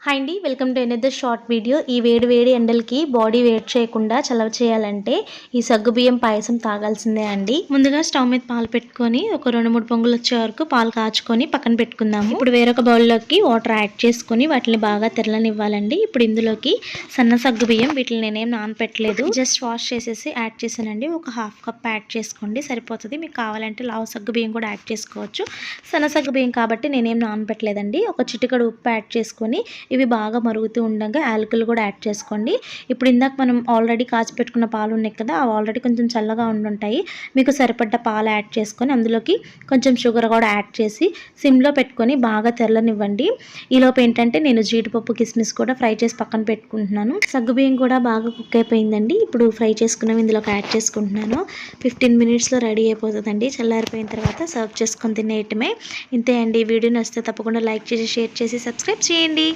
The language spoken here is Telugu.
హాయ్ అండి, welcome to another short video. ఈ వేడి వేడి ఎండలకి బాడీ వేడి చేయకుండా చలవ చేయాలంటే ఈ సగ్గుబియ్యం పాయసం తాగాల్సిందే అండి. ముందుగా స్టవ్ మీద పాలు పెట్టుకొని ఒక 2-3 పొంగులు వచ్చే వరకు పాలు కాచుకొని పక్కన పెట్టుకుందాము. ఇప్పుడు వేరొక బౌల్లోకి వాటర్ యాడ్ చేసుకొని వాటిని బాగా తెరలనివ్వాలండి. ఇప్పుడు ఇందులోకి సన్న సగ్గుబియ్యం, వీటిని నేనేం నానపెట్టలేదు, జస్ట్ వాష్ చేసేసి యాడ్ చేశానండి. ఒక 1/2 కప్ యాడ్ చేసుకోండి, సరిపోతుంది. మీకు కావాలంటే లావు సగ్గుబియ్యం కూడా యాడ్ చేసుకోవచ్చు. సన్న సగ్గుబియ్యం కాబట్టి నేనేం నానపెట్టలేదండి. ఒక చిటికెడు ఉప్పు యాడ్ చేసుకొని ఇవి బాగా మరుగుతూ ఉండగా యాలకులు కూడా యాడ్ చేసుకోండి. ఇప్పుడు ఇందాక మనం ఆల్రెడీ కాచి పెట్టుకున్న పాలు ఉన్నాయి కదా, అవి ఆల్రెడీ కొంచెం చల్లగా ఉండుంటాయి. మీకు సరిపడ్డ పాలు యాడ్ చేసుకొని అందులోకి కొంచెం షుగర్ కూడా యాడ్ చేసి సిమ్లో పెట్టుకొని బాగా తెరలనివ్వండి. ఈలోపు ఏంటంటే నేను జీడిపప్పు కిస్మిస్ కూడా ఫ్రై చేసి పక్కన పెట్టుకుంటున్నాను. సగ్గుబియ్యం కూడా బాగా కుక్ అయిపోయిందండి. ఇప్పుడు ఫ్రై చేసుకున్నవి ఇందులోకి యాడ్ చేసుకుంటున్నాను. 15 మినిట్స్లో రెడీ అయిపోతుందండి. చల్లారిపోయిన తర్వాత సర్వ్ చేసుకొని తినేయటమే. ఇంతే అండి. ఈ వీడియో నచ్చితే తప్పకుండా లైక్ చేసి, షేర్ చేసి, సబ్స్క్రైబ్ చేయండి.